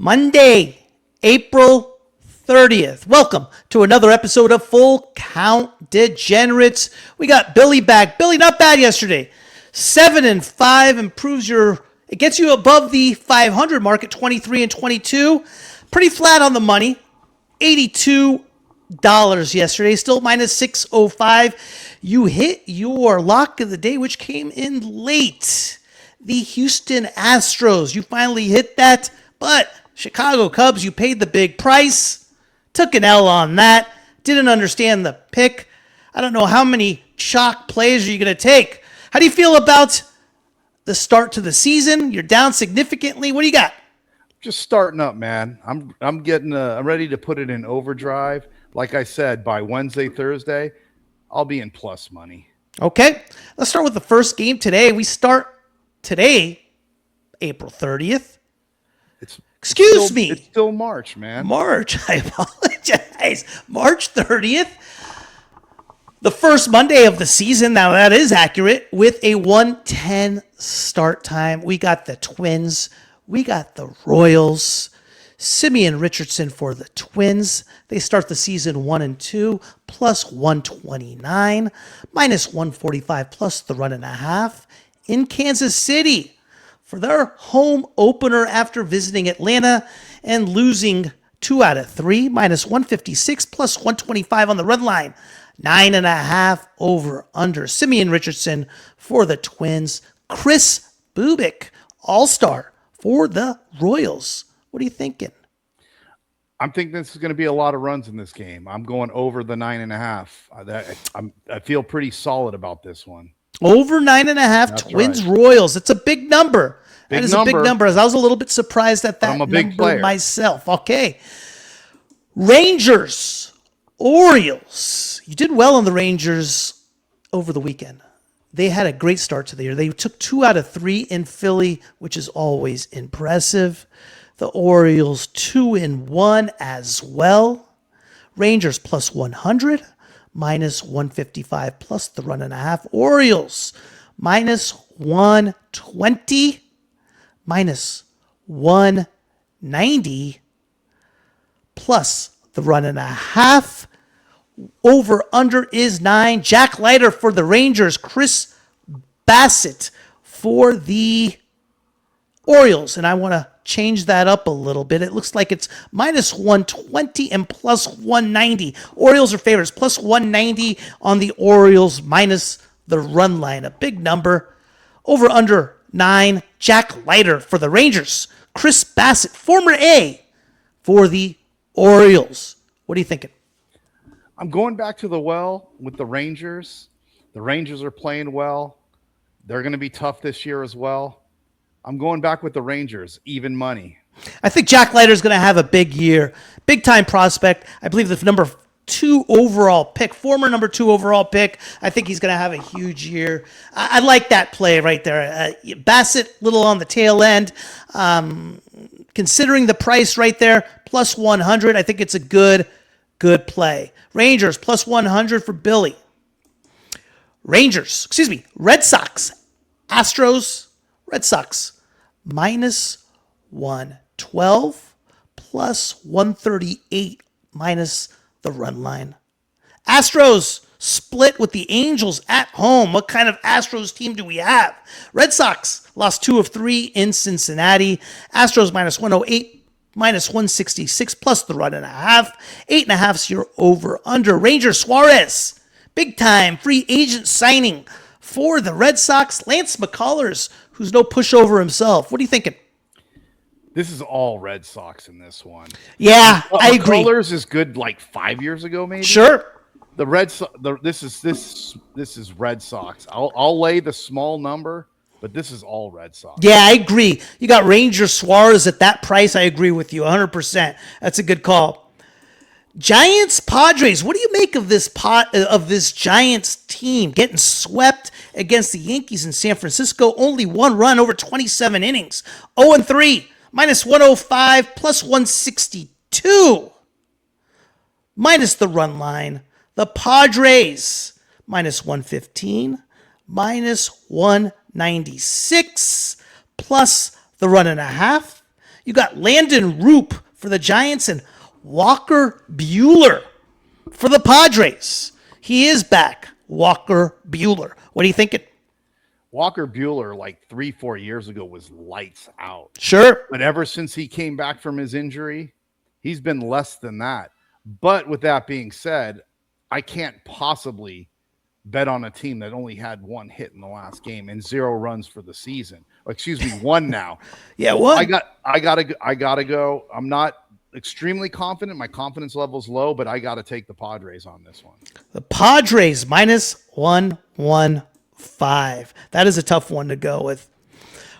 Monday, April 30th. Welcome to another episode of Full Count Degenerates. We got Billy back. Billy, not bad yesterday. 7-5 it gets you above the 500 mark at 23 and 22. Pretty flat on the money. $82 yesterday, still minus 605. You hit your lock of the day, which came in late. The Houston Astros. You finally hit that, but Chicago Cubs, you paid the big price. Took an L on that. Didn't understand the pick. I don't know how many chalk plays are you going to take. How do you feel about the start to the season? You're down significantly. What do you got? Just starting up, man. I'm ready to put it in overdrive. Like I said, by Wednesday, Thursday, I'll be in plus money. Okay. Let's start with the first game today. We start today, April 30th. Excuse me. It's still March, man. March. I apologize. March 30th. The first Monday of the season. Now that is accurate with a 1:10 start time. We got the Twins. We got the Royals. Simeon Richardson for the Twins. They start the season 1-2 plus 129 minus 145 plus the run and a half in Kansas City for their home opener after visiting Atlanta and losing 2 out of 3, minus 156 plus 125 on the run line. 9.5 over under. Simeon Richardson for the Twins. Chris Bubik, all-star for the Royals. What are you thinking? I'm thinking this is going to be a lot of runs in this game. I'm going over the 9.5. I feel pretty solid about this one. Over 9.5, Twins right. Royals. It's a big number. That is a big number. I was a little bit surprised at that number myself. Okay. Rangers, Orioles. You did well on the Rangers over the weekend. They had a great start to the year. They took 2 out of 3 in Philly, which is always impressive. The Orioles 2-1 as well. Rangers plus 100. Minus 155 plus the run and a half. Orioles minus 120, minus 190 plus the run and a half. Over under is 9. Jack Leiter for the Rangers. Chris Bassett for the Orioles. And I want to change that up a little bit. It looks like it's minus 120 and plus 190. Orioles are favorites. Plus 190 on the Orioles minus the run line. A big number. Over under 9. Jack Leiter for the Rangers. Chris Bassett, former A, for the Orioles. What are you thinking? I'm going back to the well with the Rangers. The Rangers are playing well. They're going to be tough this year as well. I'm going back with the Rangers, even money. I think Jack Leiter is going to have a big year. Big-time prospect. I believe the number 2 overall pick, former number 2 overall pick. I think he's going to have a huge year. I like that play right there. Bassett, little on the tail end. Considering the price right there, plus 100, I think it's a good play. Rangers, plus 100 for Billy. Red Sox. Astros, Red Sox. Minus 112 plus 138 minus the run line. Astros split with the Angels at home. What kind of Astros team do we have? Red Sox lost 2 of 3 in Cincinnati. Astros minus 108, minus 166 plus the run and a half. 8.5 is your over under. Rangers Suarez, big time free agent signing for the Red Sox. Lance McCullers, who's no pushover himself. What are you thinking? This is all Red Sox in this one. Yeah, I agree. McCullers is good like 5 years ago, maybe. Sure. The Red Sox. This is Red Sox. I'll lay the small number, but this is all Red Sox. Yeah, I agree. You got Ranger Suarez at that price. I agree with you 100%. That's a good call. Giants Padres. What do you make of this Giants team getting swept against the Yankees in San Francisco? Only 1 run over 27 innings. 0-3, minus 105 plus 162 minus the run line. The Padres minus 115, minus 196 plus the run and a half. You got Landon Roop for the Giants and Walker Buehler for the Padres. He is back, Walker Buehler. What are you thinking? Walker Buehler, like 3-4 years ago, was lights out. Sure. But ever since he came back from his injury, he's been less than that. But with that being said, I can't possibly bet on a team that only had one hit in the last game and 0 runs for the season. Excuse me, one now. Yeah, one. I gotta go. I'm not extremely confident. My confidence level's low, but I gotta take the Padres on this one. The Padres -115. That is a tough one to go with.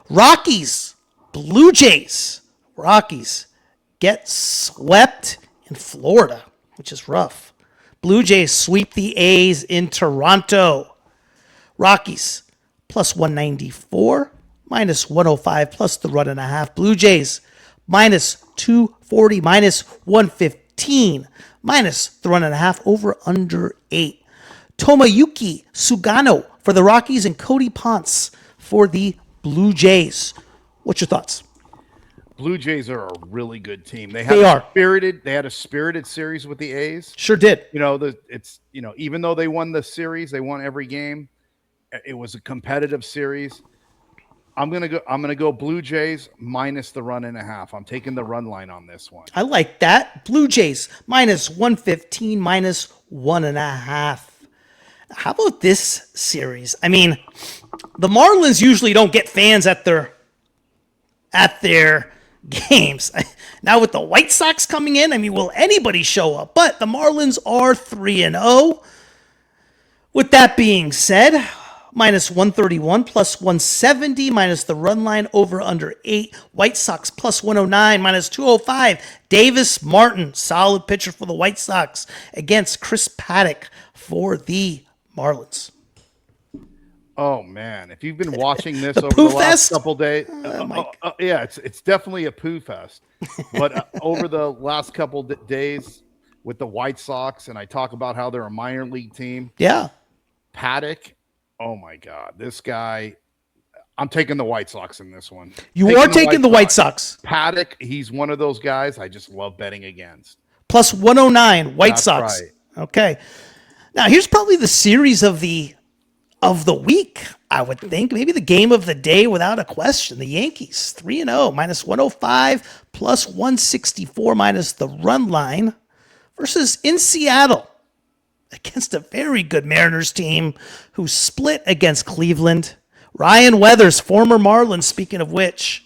Rockies, Blue Jays. Rockies get swept in Florida, which is rough. Blue Jays sweep the A's in Toronto. Rockies +194, -105, plus the run and a half. Blue Jays -240, -115, minus the run and a half, over under 8. Tomoyuki Sugano for the Rockies and Cody Ponce for the Blue Jays. What's your thoughts? Blue Jays are a really good team. They are spirited. They had a spirited series with the A's. Sure did. Even though they won the series, they won every game. It was a competitive series. I'm gonna go Blue Jays minus the run and a half. I'm taking the run line on this one. I like that. Blue Jays -115, -1.5. How about this series? I mean, the Marlins usually don't get fans at their games. Now with the White Sox coming in, I mean, will anybody show up? But the Marlins are 3-0. With that being said, -131, +170, minus the run line, over under 8. White Sox +109, -205. Davis Martin, solid pitcher for the White Sox, against Chris Paddock for the Marlins. Oh man, if you've been watching this over the last couple days, yeah, it's definitely a poo fest. But over the last couple days with the White Sox, and I talk about how they're a minor league team. Yeah, Paddock. Oh my God, this guy. I'm taking the White Sox in this one. You are taking the White Sox. Paddock, he's one of those guys I just love betting against. +109, White Sox. Right. Okay. Now here's probably the series of the week, I would think. Maybe the game of the day without a question. The Yankees, 3-0, -105, +164, minus the run line, versus in Seattle against a very good Mariners team who split against Cleveland. Ryan Weathers, former Marlin, speaking of which,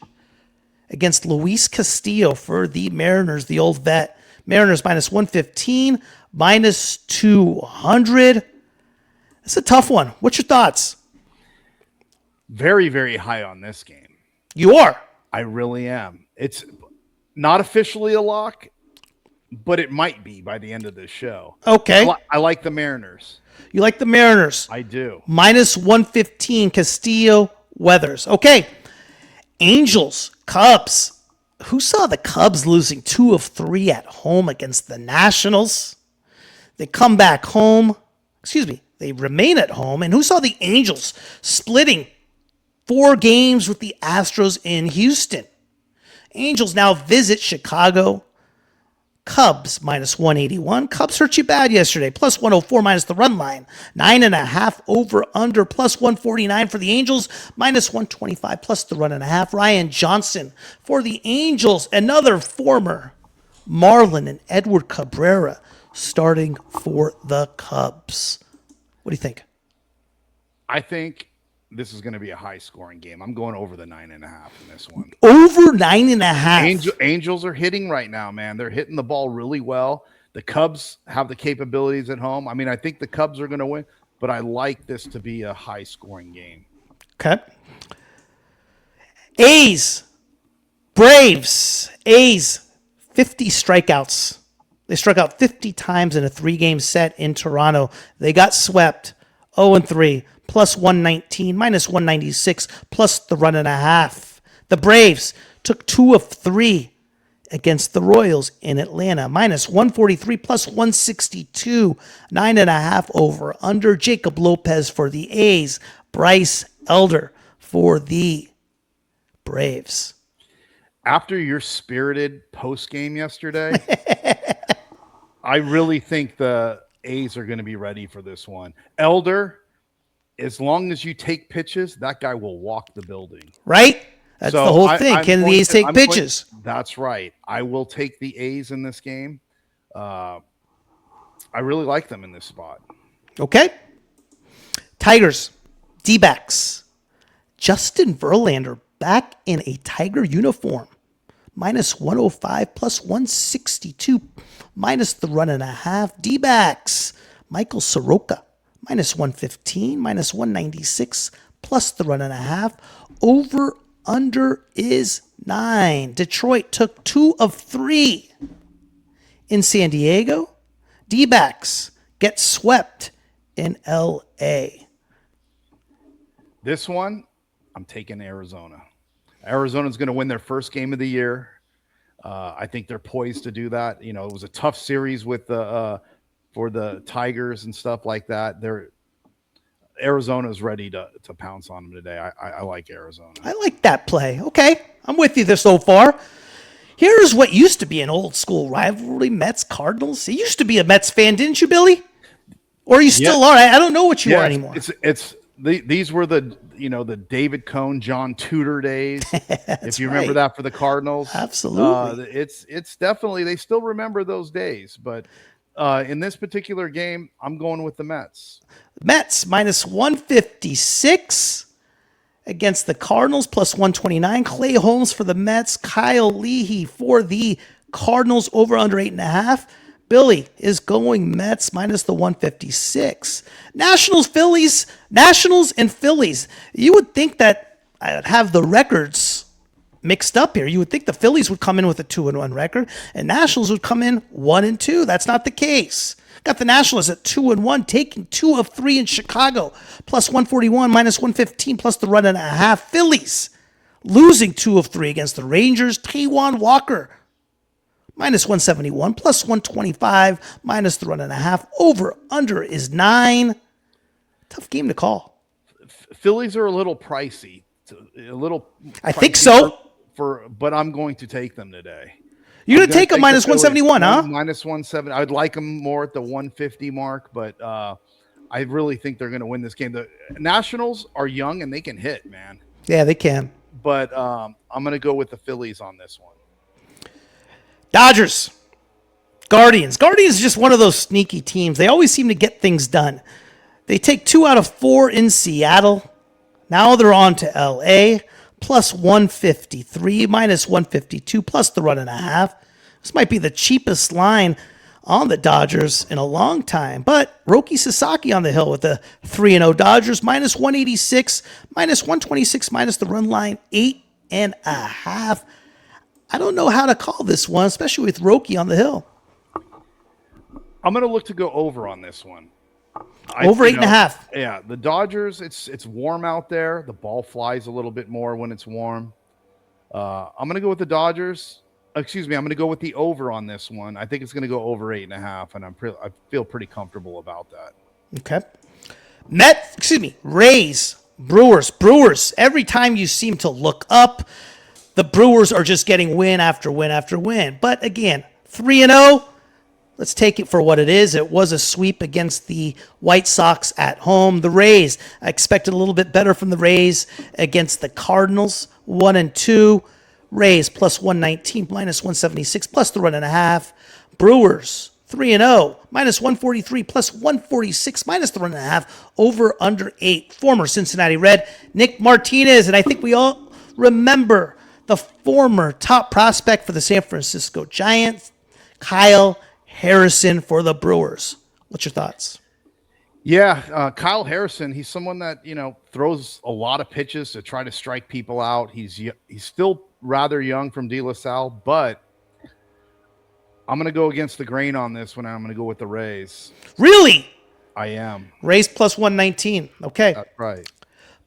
against Luis Castillo for the Mariners, the old vet. Mariners -115, -200. It's a tough one. What's your thoughts? Very, very high on this game. You are. I really am. It's not officially a lock, but it might be by the end of this show. Okay. I like the Mariners. You like the Mariners. I do. -115, Castillo, Weathers. Okay. Angels, Cubs. Who saw the Cubs losing 2 of 3 at home against the Nationals? They come back home. They remain at home. And who saw the Angels splitting 4 games with the Astros in Houston? Angels now visit Chicago. Cubs -181. Cubs hurt you bad yesterday. +104, minus the run line. 9.5 over under. +149 for the Angels. -125 plus the run and a half. Ryan Johnson for the Angels. Another former Marlin, and Edward Cabrera starting for the Cubs. What do you think? I think this is going to be a high-scoring game. I'm going over the 9.5 in this one. Over 9.5. Angels are hitting right now, man. They're hitting the ball really well. The Cubs have the capabilities at home. I mean, I think the Cubs are going to win, but I like this to be a high-scoring game. Okay. A's, Braves. A's, 50 strikeouts. They struck out 50 times in a 3-game set in Toronto. They got swept 0-3, +119, -196, plus the run and a half. The Braves took 2 of 3 against the Royals in Atlanta, -143, +162, 9.5 over under. Jacob Lopez for the A's, Bryce Elder for the Braves. After your spirited post game yesterday, I really think the A's are going to be ready for this one. Elder, as long as you take pitches, that guy will walk the building. Right? That's the So whole thing. Can the A's take pitches? That's right. I will take the A's in this game. I really like them in this spot. Okay. Tigers, D-backs. Justin Verlander back in a Tiger uniform. Minus 105 plus 162 minus the run and a half. D-backs. Michael Soroka. Minus 115 minus 196 plus the run and a half. Over under is 9. Detroit took 2 of 3 in San Diego. D-backs get swept in L.A. This one, I'm taking Arizona. Arizona's going to win their first game of the year. I think they're poised to do that. You know, it was a tough series with the for the Tigers and stuff like that. Arizona's ready to pounce on them today. I like Arizona. I like that play. Okay, I'm with you there so far. Here's what used to be an old school rivalry, Mets Cardinals. You used to be a Mets fan, didn't you, Billy? Or you still are? I don't know what you are anymore. These were the David Cohn, John Tudor days. If you remember that for the Cardinals. Absolutely. It's definitely, they still remember those days. But in this particular game, I'm going with the Mets. Mets minus 156 against the Cardinals, plus 129. Clay Holmes for the Mets. Kyle Leahy for the Cardinals, over under 8.5. Billy is going Mets minus the 156. Nationals and Phillies. You would think that I'd have the records mixed up here. You would think the Phillies would come in with a 2-1 record and Nationals would come in 1-2. That's not the case. Got the Nationals at 2-1, taking 2 of 3 in Chicago, plus 141, minus 115, plus the run and a half. Phillies losing 2 of 3 against the Rangers. Taijuan Walker, minus 171, plus 125, minus the run and a half. Over under is 9. Tough game to call. Phillies are a little pricey. I think so. But I'm going to take them today. You're going to take them minus 171, huh? Minus 170. I'd like them more at the 150 mark, but I really think they're going to win this game. The Nationals are young and they can hit, man. Yeah, they can. But I'm going to go with the Phillies on this one. Dodgers, Guardians. Guardians is just one of those sneaky teams. They always seem to get things done. They take 2 out of 4 in Seattle. Now they're on to L.A., plus 153, minus 152, plus the run and a half. This might be the cheapest line on the Dodgers in a long time. But Roki Sasaki on the hill with the 3-0 Dodgers, minus 186, minus 126, minus the run line, 8.5. I don't know how to call this one, especially with Roki on the hill. I'm going to look to go over on this one. Over 8.5. Yeah, the Dodgers, it's warm out there. The ball flies a little bit more when it's warm. I'm going to go with the Dodgers. I'm going to go with the over on this one. I think it's going to go over 8.5, and I feel pretty comfortable about that. Okay. Rays, Brewers. Every time you seem to look up, the Brewers are just getting win after win after win. But again, 3-0. Let's take it for what it is. It was a sweep against the White Sox at home. The Rays, I expected a little bit better from the Rays against the Cardinals, 1-2. Rays plus 119, minus 176, plus the run and a half. Brewers, 3-0, minus 143, plus 146, minus the run and a half, over under 8. Former Cincinnati Red, Nick Martinez, and I think we all remember the former top prospect for the San Francisco Giants, Kyle Harrison for the Brewers. What's your thoughts? Yeah, Kyle Harrison, he's someone that, throws a lot of pitches to try to strike people out. He's still rather young from De La Salle, but I'm going to go against the grain on this one. I'm going to go with the Rays. Really? I am. Rays plus 119. Okay. That's right.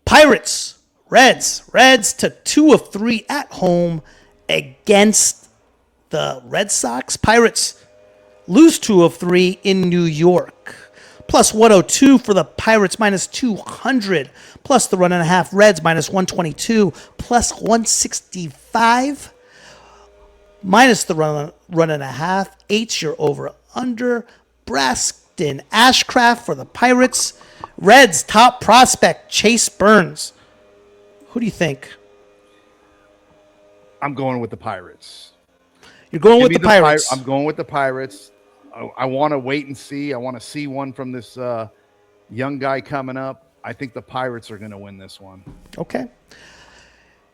Pirates, Reds took 2 of 3 at home against the Red Sox. Pirates lose 2 of 3 in New York. Plus 102 for the Pirates, minus 200. Plus the run and a half. Reds minus 122. Plus 165 minus the run and a half. 8's your over under. Braston Ashcraft for the Pirates. Reds top prospect Chase Burns. Who do you think? I'm going with the Pirates. You're going with the Pirates. I'm going with the Pirates. I want to wait and see. I want to see one from this young guy coming up. I think the Pirates are going to win this one. Okay.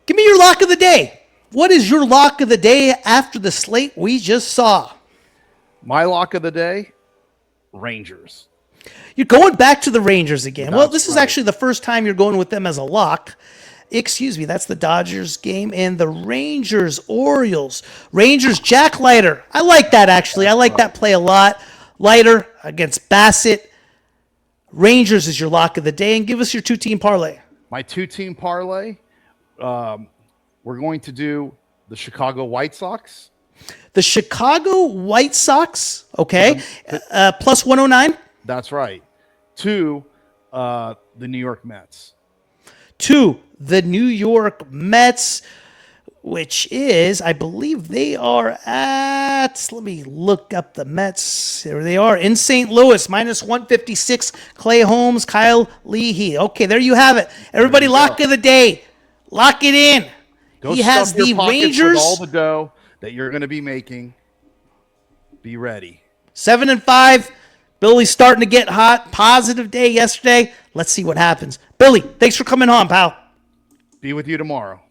Give me your lock of the day. What is your lock of the day after the slate we just saw? My lock of the day, Rangers. You're going back to the Rangers again. Well, this is right. actually the first time you're going with them as a lock. Excuse me, that's the Dodgers game and the Rangers, Orioles. Rangers, Jack Leiter. I like that, actually. I like that play a lot. Leiter against Bassett. Rangers is your lock of the day. And give us your two-team parlay. My two-team parlay, we're going to do the Chicago White Sox. The Chicago White Sox, okay, plus 109. That's right. To the New York Mets. To the New York Mets, which is, I believe they are at, let me look up the Mets. There they are in St. Louis, minus 156. Clay Holmes, Kyle Leahy. Okay, there you have it. Everybody, lock of the day. Lock it in. Go he has the Rangers. With all the dough that you're going to be making. Be ready. 7-5. Billy's starting to get hot. Positive day yesterday. Let's see what happens. Billy, thanks for coming on, pal. Be with you tomorrow.